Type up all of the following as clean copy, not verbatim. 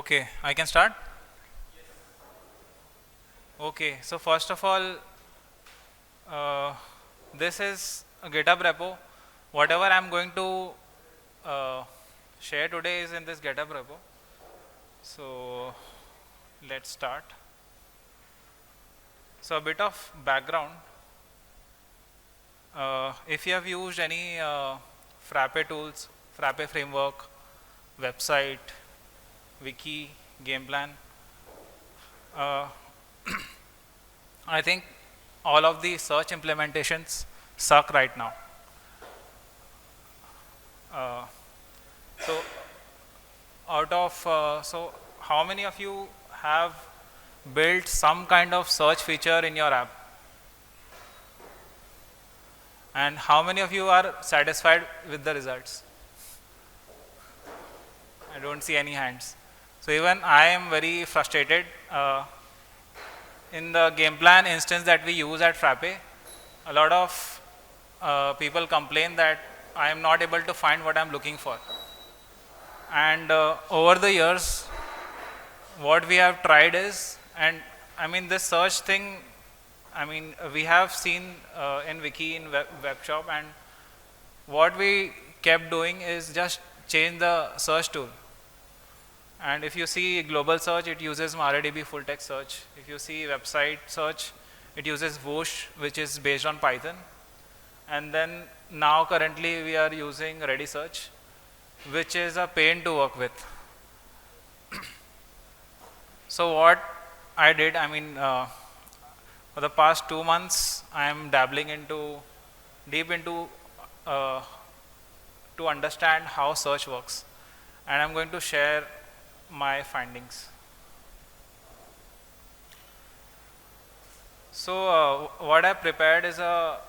Okay, I can start? Okay, so first of all, uh, this is a GitHub repo. Whatever I'm going to uh, share today is in this GitHub repo. So let's start. So a bit of background. If you have used any Frappe tools, Frappe framework, website, wiki, game plan, uh, I think all of the search implementations suck right now. Uh, so so how many of you have built some kind of search feature in your app? And how many of you are satisfied with the results? I don't see any hands. So even I am very frustrated. In the game plan instance that we use at Frappe, a lot of people complain that I am not able to find what I'm looking for. And over the years, what we have tried is, and I mean this search thing, I mean we have seen in wiki, in web shop, and what we kept doing is just change the search tool. And if you see global search, it uses MariaDB full text search. If you see website search, it uses Whoosh, which is based on Python. And then now currently we are using Ready Search, which is a pain to work with. So what I did, I mean, for the past 2 months, I am dabbling deep into to understand how search works, and I'm going to share my findings. So what I prepared is a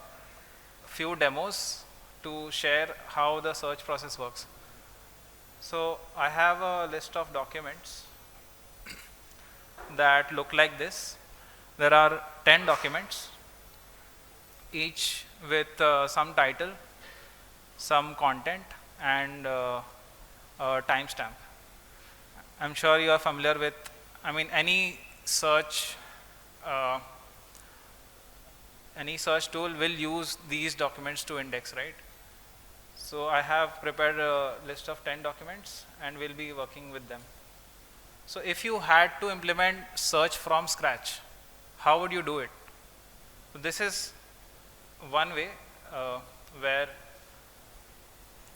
few demos to share how the search process works. So I have a list of documents that look like this. There are 10 documents, each with some title, some content, and a timestamp. I'm sure you are familiar with, I mean, any search tool will use these documents to index, right? So I have prepared a list of 10 documents and we'll be working with them. So if you had to implement search from scratch, how would you do it? So this is one way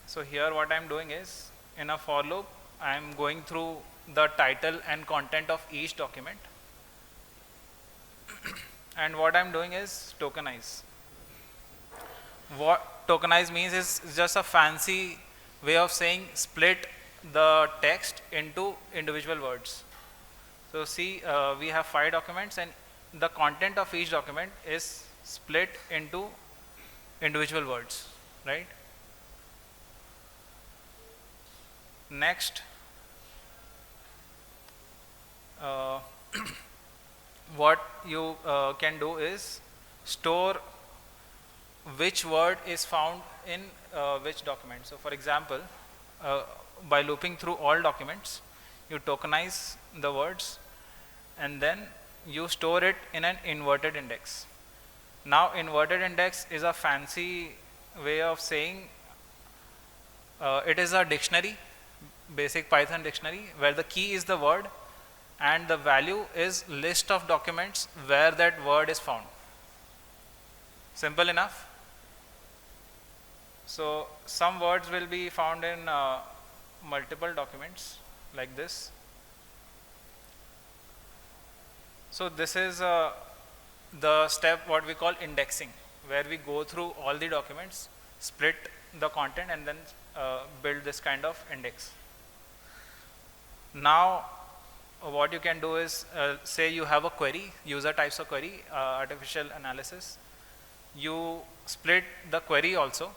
so here what I'm doing is, in a for loop, I'm going through the title and content of each document. And what I'm doing is tokenize. What tokenize means is just a fancy way of saying split the text into individual words. So see, we have 5 documents and the content of each document is split into individual words, right? Next, what you can do is store which word is found in which document. So for example, by looping through all documents, you tokenize the words and then you store it in an inverted index. Now inverted index is a fancy way of saying it is a dictionary, basic Python dictionary, where the key is the word and the value is list of documents where that word is found. Simple enough. So some words will be found in multiple documents like this. So this is the step what we call indexing, where we go through all the documents, split the content, and then build this kind of index. Now what you can do is, say you have a query, user types of query, artificial analysis. You split the query also.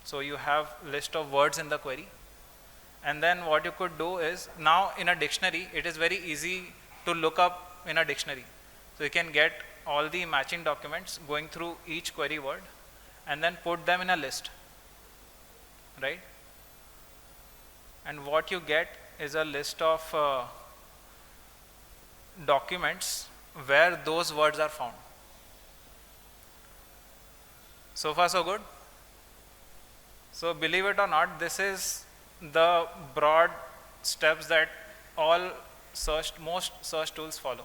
So you have list of words in the query. And then what you could do is, now in a dictionary, it is very easy to look up in a dictionary. So you can get all the matching documents going through each query word and then put them in a list, right? And what you get is a list of documents where those words are found. So far so good? So believe it or not, this is the broad steps that most search tools follow.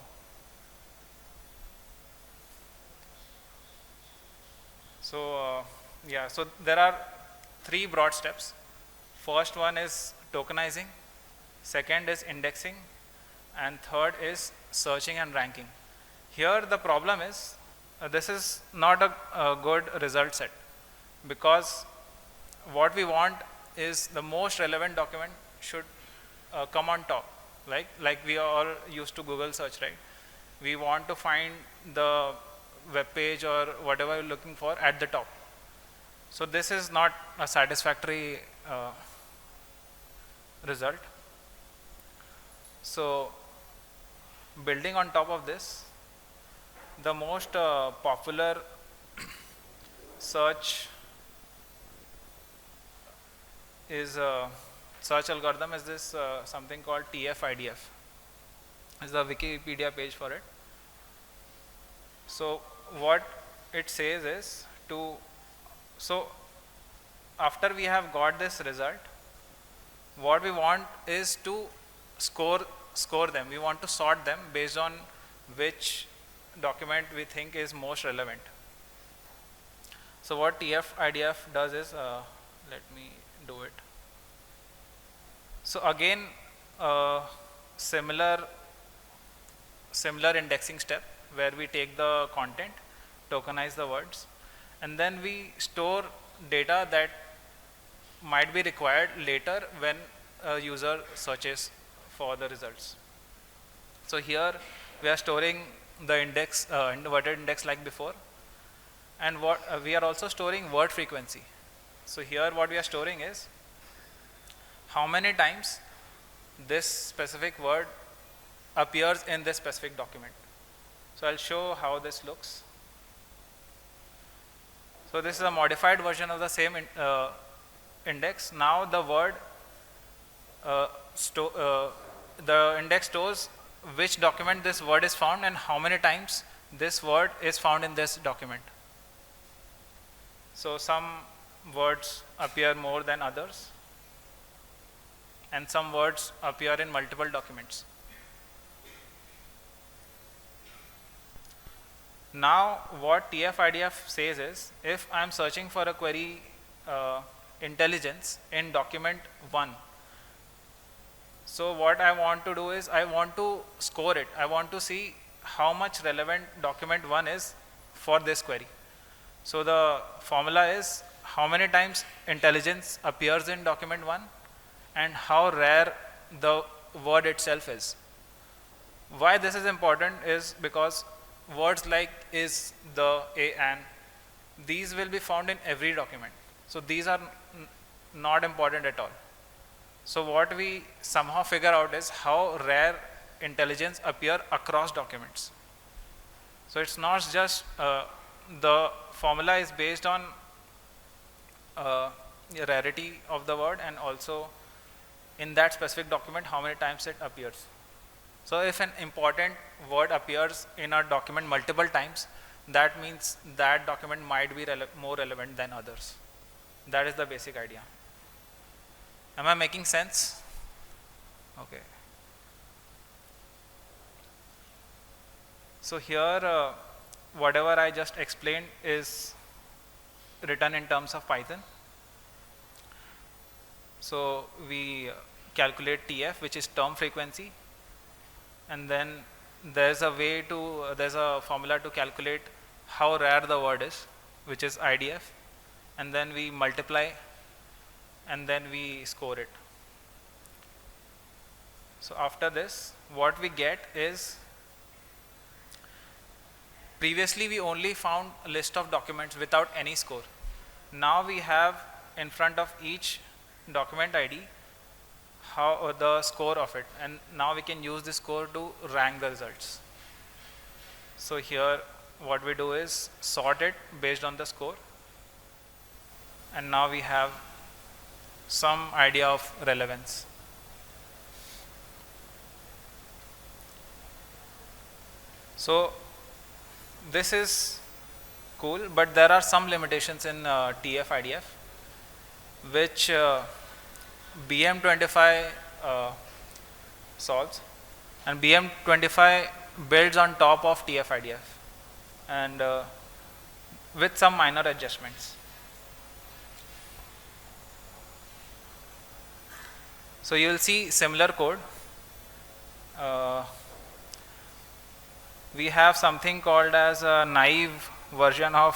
So so there are 3 broad steps. First one is tokenizing, second is indexing, and third is searching and ranking. Here the problem is this is not a good result set, because what we want is the most relevant document should come on top, like we are all used to Google search, right? We want to find the web page or whatever you're looking for at the top. So this is not a satisfactory result. So building on top of this, the most popular search algorithm is this something called TF-IDF. Is the Wikipedia page for it. So what it says is so after we have got this result, what we want is to score them. We want to sort them based on which document we think is most relevant. So what TF-IDF does is, let me do it. So again, similar indexing step, where we take the content, tokenize the words, and then we store data that might be required later when a user searches for the results. So here we are storing the index, inverted index like before, and what we are also storing word frequency. So here what we are storing is how many times this specific word appears in this specific document. So I'll show how this looks. So this is a modified version of the same index. Now the word, the index stores which document this word is found and how many times this word is found in this document. So some words appear more than others, and some words appear in multiple documents. Now what TF-IDF says is, if I am searching for a query intelligence in document 1, so what I want to do is I want to score it. I want to see how much relevant document 1 is for this query. So the formula is how many times intelligence appears in document 1 and how rare the word itself is. Why this is important is because words like is, the, a, and, these will be found in every document. So these are not important at all. So what we somehow figure out is how rare intelligence appear across documents. So it's not just the formula is based on rarity of the word, and also in that specific document how many times it appears. So if an important word appears in a document multiple times, that means that document might be more relevant than others. That is the basic idea. Am I making sense? Okay. So here whatever I just explained is written in terms of Python. So we calculate TF, which is term frequency, and then there's a formula to calculate how rare the word is, which is IDF, and then we multiply and then we score it. So after this, what we get is, previously we only found a list of documents without any score. Now we have in front of each document ID how the score of it, and now we can use this score to rank the results. So here what we do is sort it based on the score, and now we have some idea of relevance. So this is cool, but there are some limitations in TF-IDF, which BM25 solves, and BM25 builds on top of TF-IDF, and with some minor adjustments. So you will see similar code. We have something called as a naive version of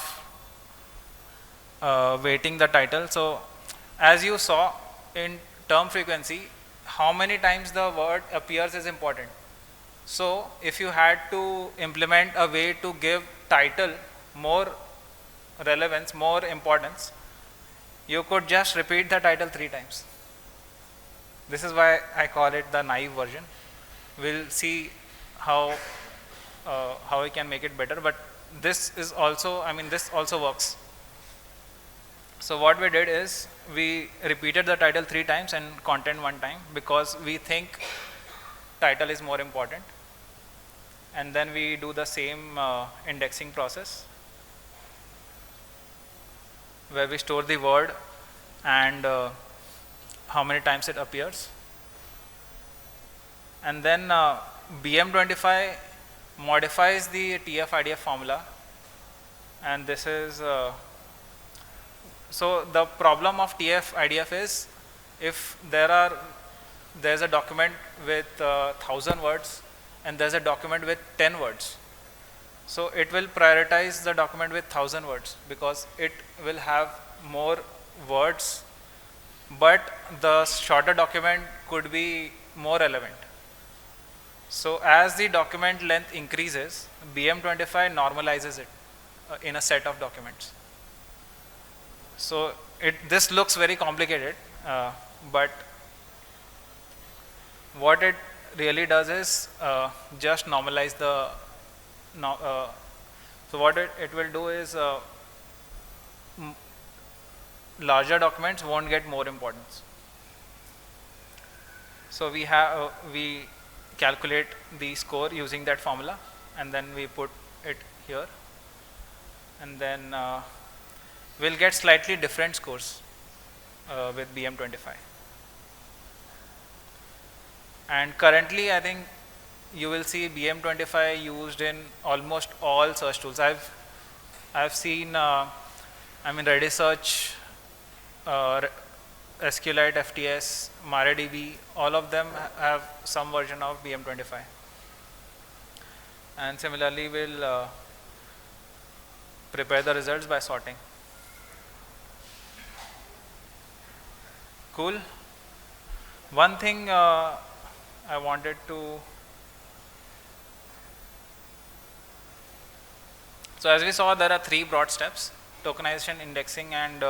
weighting the title. So as you saw in term frequency, how many times the word appears is important. So if you had to implement a way to give title more relevance, more importance, you could just repeat the title 3 times. This is why I call it the naive version. We'll see how we can make it better, but this is also, this also works. So what we did is we repeated the title 3 times and content 1 time, because we think title is more important. And then we do the same indexing process, where we store the word and how many times it appears. And then BM25 modifies the TF-IDF formula, and this is so the problem of TF-IDF is, if there's a document with 1000 words and there's a document with 10 words, so it will prioritize the document with 1000 words because it will have more words, but the shorter document could be more relevant. So as the document length increases, BM25 normalizes it in a set of documents. So this looks very complicated, but what it really does is just normalize the so what it will do is larger documents won't get more importance. So we calculate the score using that formula, and then we put it here, and then we'll get slightly different scores with BM25. And currently I think you will see BM25 used in almost all search tools. I've seen Redis Search, SQLite, FTS, MariaDB, all of them have some version of BM25. And similarly, we'll prepare the results by sorting. Cool. One thing I wanted to, so as we saw, there are 3 broad steps: tokenization, indexing, and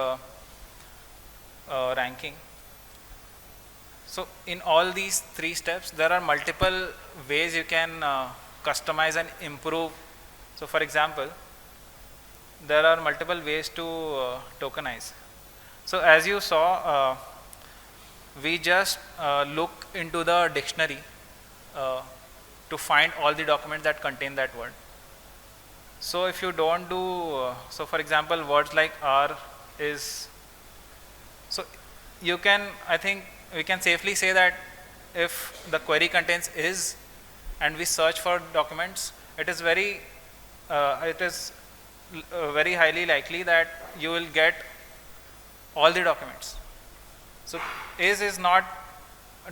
ranking. So in all these 3 steps, there are multiple ways you can customize and improve. So for example, there are multiple ways to tokenize. So as you saw, we just look into the dictionary to find all the documents that contain that word. So if you don't do, so for example, words like R is, so you can, I think we can safely say that if the query contains is and we search for documents, it is very highly likely that you will get all the documents. So is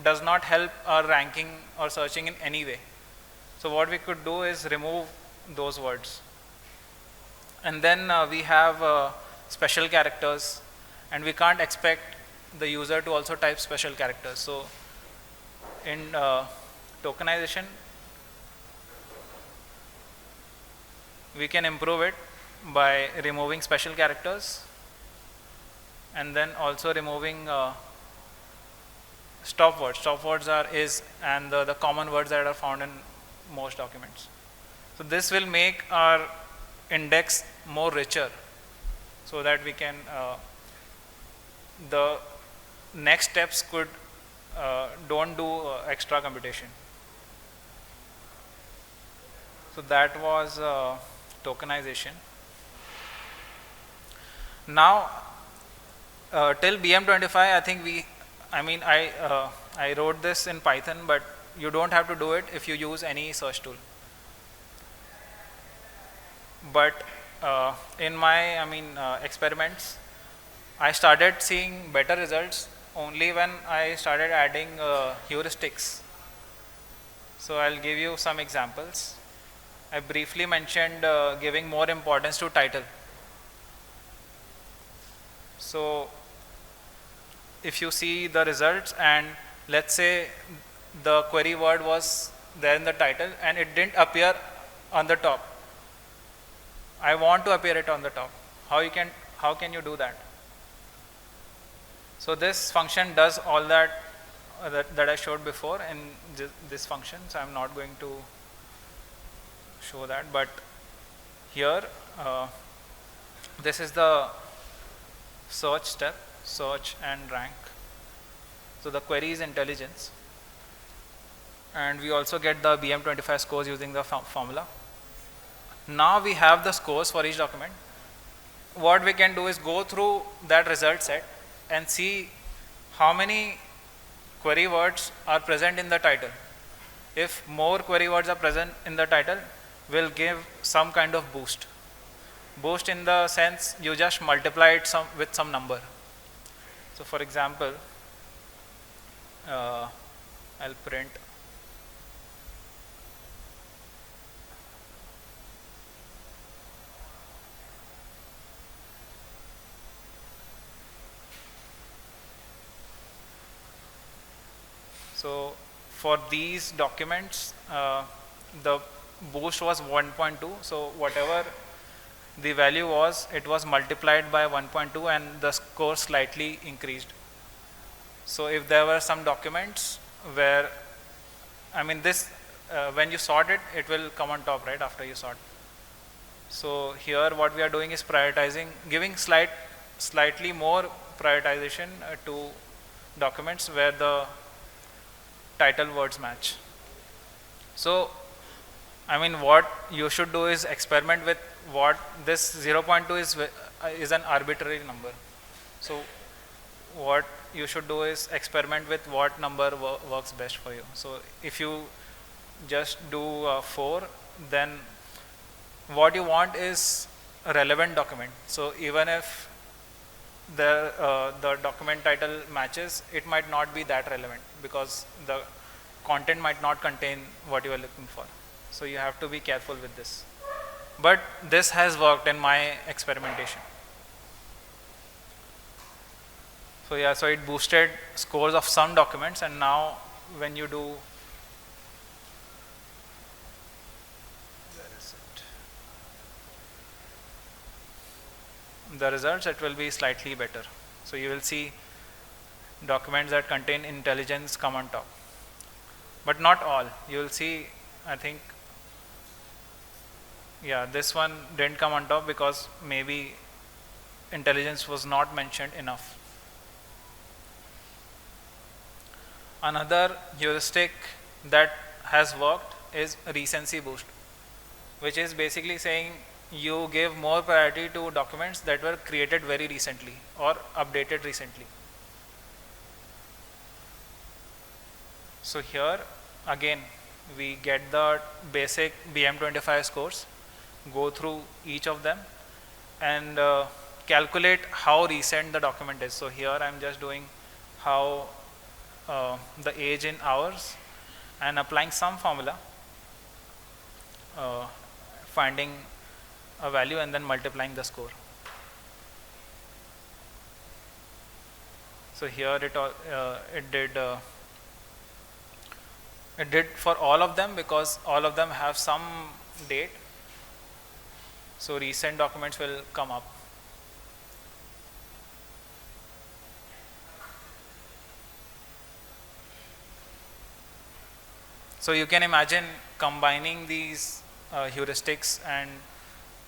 does not help our ranking or searching in any way. So what we could do is remove those words. And then we have special characters, and we can't expect the user to also type special characters. So in tokenization, we can improve it by removing special characters, and then also removing stop words. Stop words are is and the common words that are found in most documents. So this will make our index more richer, so that we can the next steps could don't do extra computation. So that was tokenization. Now till BM25, I think I wrote this in Python, but you don't have to do it if you use any search tool. But in my experiments, I started seeing better results only when I started adding heuristics. So I'll give you some examples. I briefly mentioned giving more importance to title. So if you see the results, and let's say the query word was there in the title and it didn't appear on the top. I want to appear it on the top. How can you do that? So this function does all that that I showed before in this function. So I'm not going to show that, but here this is the search step, search and rank. So the query is intelligence, and we also get the BM25 scores using the formula. Now we have the scores for each document. What we can do is go through that result set and see how many query words are present in the title. If more query words are present in the title, we'll give some kind of boost. Boost in the sense you just multiply it with some number. So for example, I'll print so for these documents, the boost was 1.2. So whatever the value was, it was multiplied by 1.2 and the score slightly increased. So if there were some documents where, when you sort it, it will come on top right after you sort. So here what we are doing is prioritizing, giving slightly more prioritization to documents where the title words match. So what you should do is experiment with what this 0.2 is an arbitrary number. So what you should do is experiment with what number works best for you. So if you just do 4, then what you want is a relevant document. So even if the document title matches, it might not be that relevant because the content might not contain what you are looking for. So you have to be careful with this. But this has worked in my experimentation. So yeah, so it boosted scores of some documents, and now when you do, the results, it will be slightly better. So you will see documents that contain intelligence come on top, but not all. You will see, I think, yeah, this one didn't come on top because maybe intelligence was not mentioned enough. Another heuristic that has worked is recency boost, which is basically saying you give more priority to documents that were created very recently or updated recently. So here again we get the basic BM25 scores, go through each of them and calculate how recent the document is. So here I am just doing how the age in hours and applying some formula, finding a value and then multiplying the score. So here it did for all of them because all of them have some date. So recent documents will come up. So you can imagine combining these heuristics and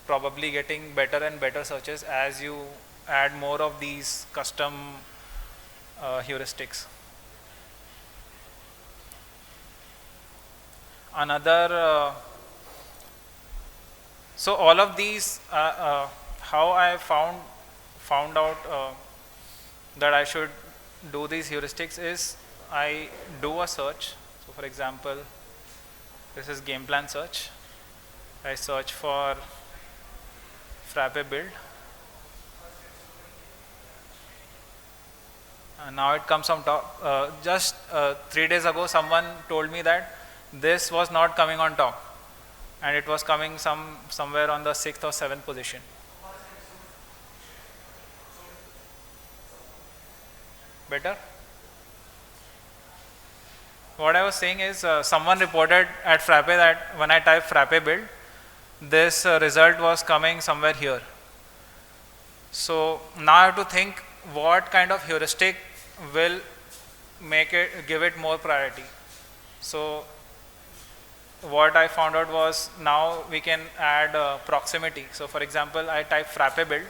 probably getting better and better searches as you add more of these custom heuristics. Another So all of these, how I found out that I should do these heuristics is I do a search. So for example, this is game plan search. I search for Frappe build. Now it comes on top. Just 3 days ago, someone told me that this was not coming on top, and it was coming somewhere on the 6th or 7th position. Better? What I was saying is someone reported at Frappe that when I type Frappe build, this result was coming somewhere here. So now I have to think what kind of heuristic will give it more priority. So what I found out was now we can add proximity. So for example, I type Frappe build.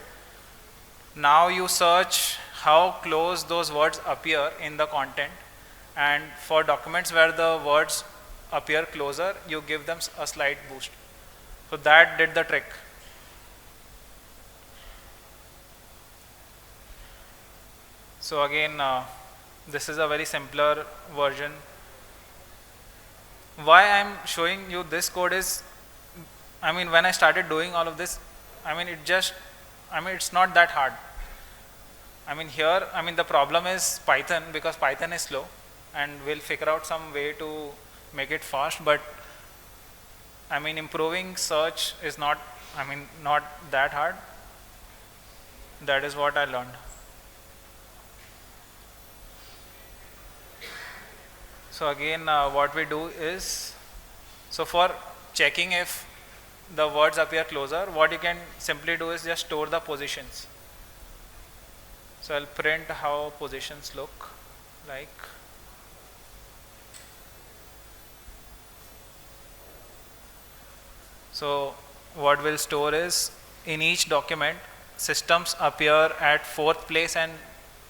Now you search how close those words appear in the content, and for documents where the words appear closer, you give them a slight boost. So that did the trick. So again, this is a very simpler version. Why I am showing you this code is, when I started doing all of this, it's not that hard. Here, the problem is Python, because Python is slow, and we'll figure out some way to make it fast, but improving search is not that hard. That is what I learned. So again, what we do is, so for checking if the words appear closer, what you can simply do is just store the positions. So I'll print how positions look like. So what we'll store is, in each document, systems appear at 4th place and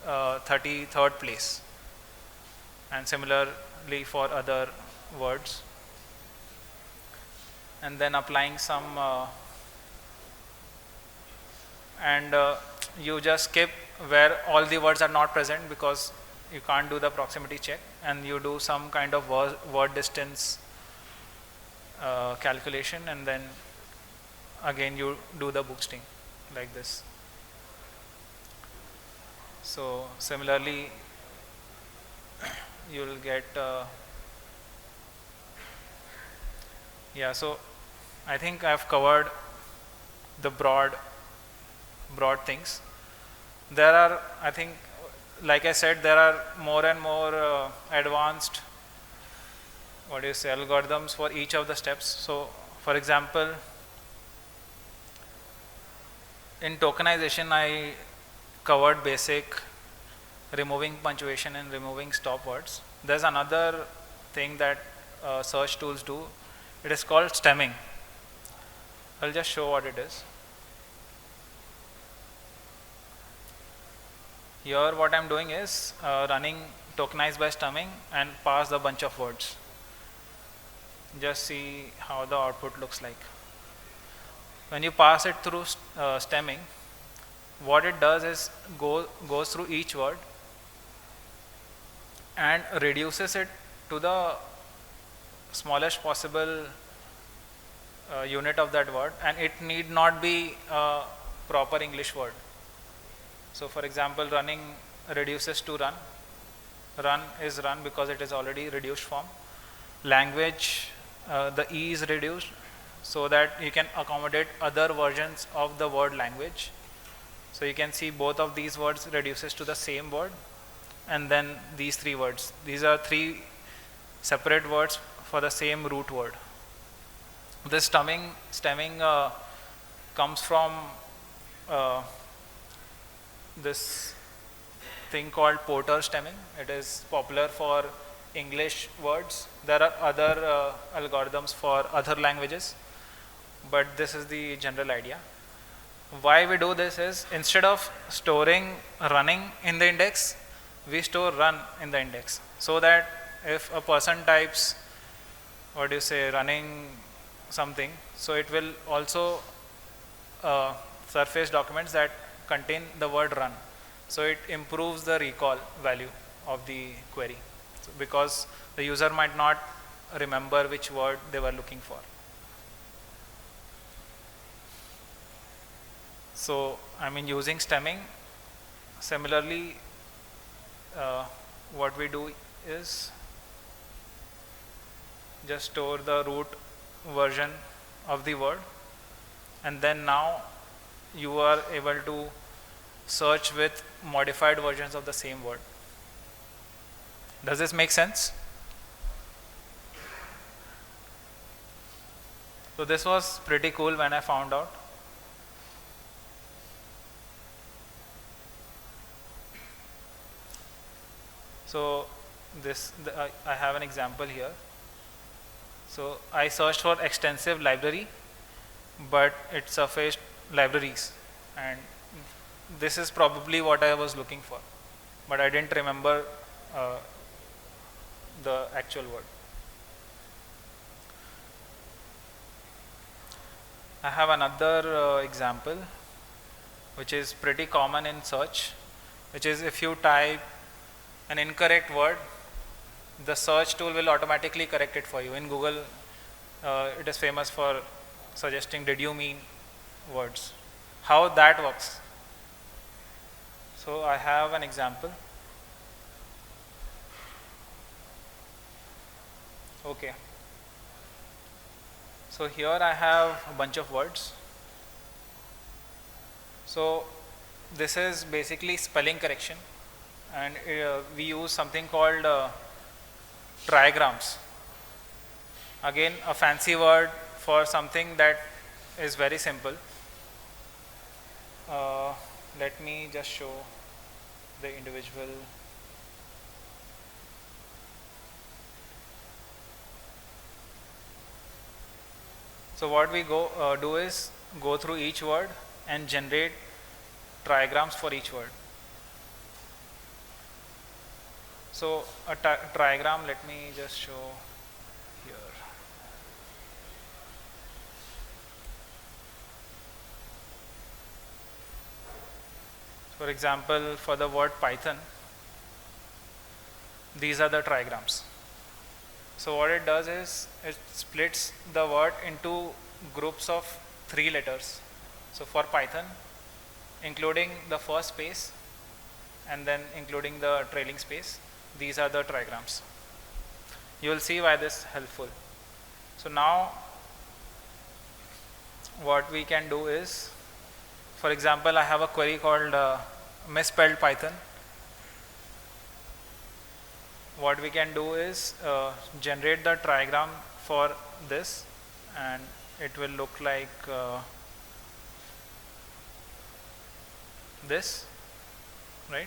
33rd place, and similarly for other words. And then applying some you just skip where all the words are not present, because you can't do the proximity check, and you do some kind of word distance calculation, and then again you do the boosting like this. So similarly, you will get so I think I've covered the broad things. There are, I think, like I said, there are more and more advanced algorithms for each of the steps. So for example, in tokenization, I covered basic removing punctuation and removing stop words. There's another thing that search tools do. It is called stemming. I'll just show what it is. Here what I'm doing is running tokenize by stemming and pass a bunch of words. Just see how the output looks like. When you pass it through stemming, what it does is goes through each word and reduces it to the smallest possible unit of that word, and it need not be a proper English word. So for example, running reduces to run. Run is run because it is already reduced form. Language, the E is reduced so that you can accommodate other versions of the word language. So you can see both of these words reduces to the same word, and then these 3 words. These are 3 separate words for the same root word. This stemming comes from this thing called Porter stemming. It is popular for English words. There are other algorithms for other languages, but this is the general idea. Why we do this is, instead of storing running in the index, we store run in the index, so that if a person types running something, so it will also surface documents that contain the word run. So it improves the recall value of the query, so because the user might not remember which word they were looking for. So I mean, using stemming, similarly, what we do is just store the root version of the word, and then now you are able to search with modified versions of the same word. Does this make sense? So this was pretty cool when I found out. So I have an example here. So I searched for extensive library, but it surfaced libraries, and this is probably what I was looking for, but I didn't remember the actual word. I have another example which is pretty common in search, which is if you type an incorrect word, the search tool will automatically correct it for you. In Google, it is famous for suggesting "did you mean" words. How that works? So I have an example. Okay. So here I have a bunch of words. So this is basically spelling correction, and we use something called trigrams. Again, a fancy word for something that is very simple. Let me just show the individual. So what we do is go through each word and generate trigrams for each word. So a trigram, let me just show here. For example, for the word Python, these are the trigrams. So what it does is it splits the word into groups of 3 letters. So for Python, including the first space and then including the trailing space, these are the trigrams. You will see why this is helpful. So now what we can do is, for example, I have a query called misspelled Python. What we can do is generate the trigram for this, and it will look like this, right?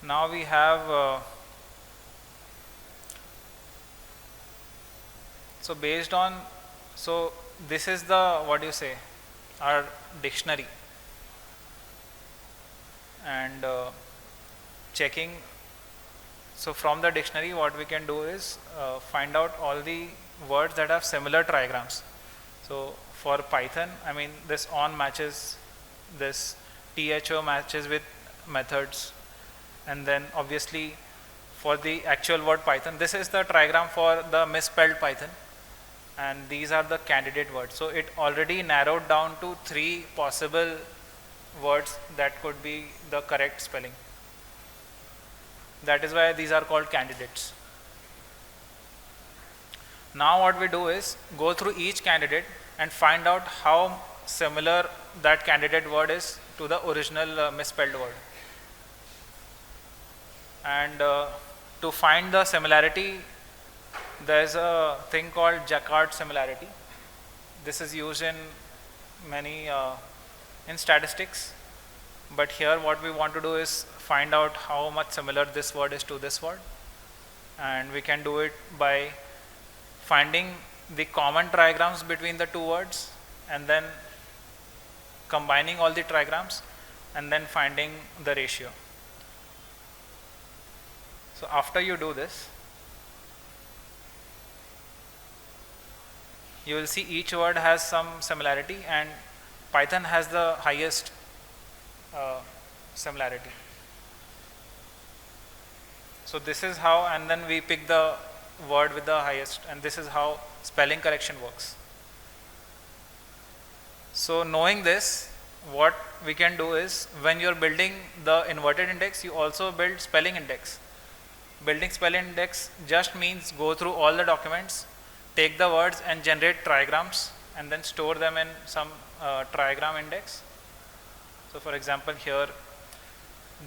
Now we have so based on, so this is the, what do you say, our dictionary, and checking. So from the dictionary, what we can do is find out all the words that have similar trigrams. So for Python, I mean, this on matches this, THO matches with methods, and then obviously for the actual word Python, this is the trigram for the misspelled Python, and these are the candidate words. So it already narrowed down to 3 possible words that could be the correct spelling. That is why these are called candidates. Now what we do is go through each candidate and find out how similar that candidate word is to the original misspelled word. And to find the similarity, there is a thing called Jacquard similarity. This is used in many in statistics, but here what we want to do is find out how much similar this word is to this word, and we can do it by finding the common trigrams between the 2 words and then combining all the trigrams and then finding the ratio. So after you do this, you will see each word has some similarity, and Python has the highest similarity. So this is how, and then we pick the word with the highest, and this is how spelling correction works. So knowing this, what we can do is, when you're building the inverted index, you also build spelling index. Building spelling index just means go through all the documents, take the words and generate trigrams, and then store them in some trigram index. So for example, here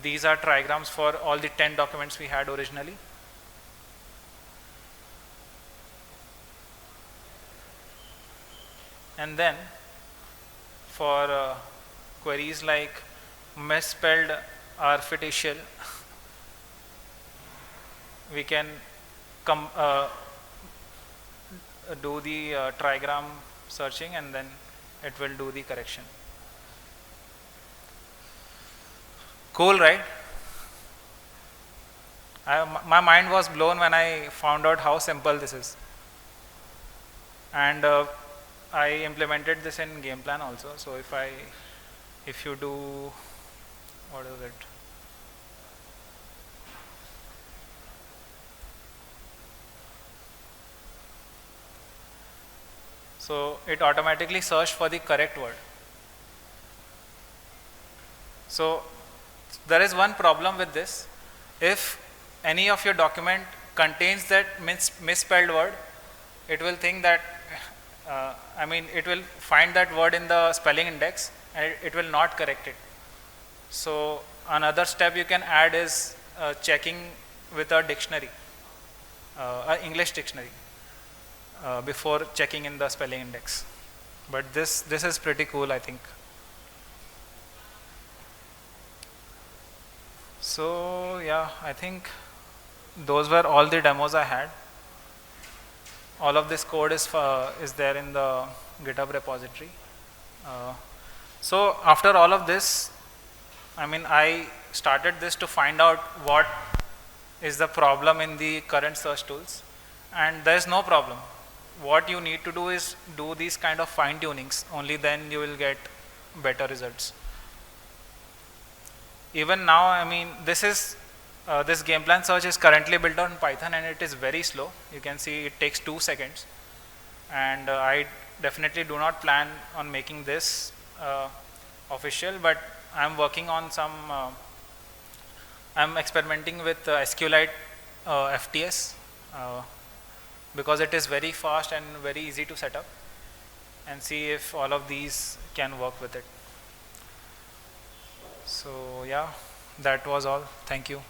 these are trigrams for all the 10 documents we had originally. And then for queries like misspelled artificial, we can do the trigram searching, and then it will do the correction. Cool, right? My mind was blown when I found out how simple this is. And I implemented this in game plan also. So if you do, what is it? So it automatically searched for the correct word. So there is one problem with this. If any of your document contains that misspelled word, it will think that, it will find that word in the spelling index, and it will not correct it. So another step you can add is checking with a dictionary, an English dictionary, before checking in the spelling index. But this is pretty cool, I think. So yeah, I think those were all the demos I had. All of this code is there in the GitHub repository. So after all of this, I started this to find out what is the problem in the current search tools, and there is no problem. What you need to do is do these kind of fine tunings, only then you will get better results. Even now, this game plan search is currently built on Python, and it is very slow. You can see it takes 2 seconds, and I definitely do not plan on making this official, but I'm working on some, I'm experimenting with SQLite FTS, because it is very fast and very easy to set up, and see if all of these can work with it. So yeah, that was all. Thank you.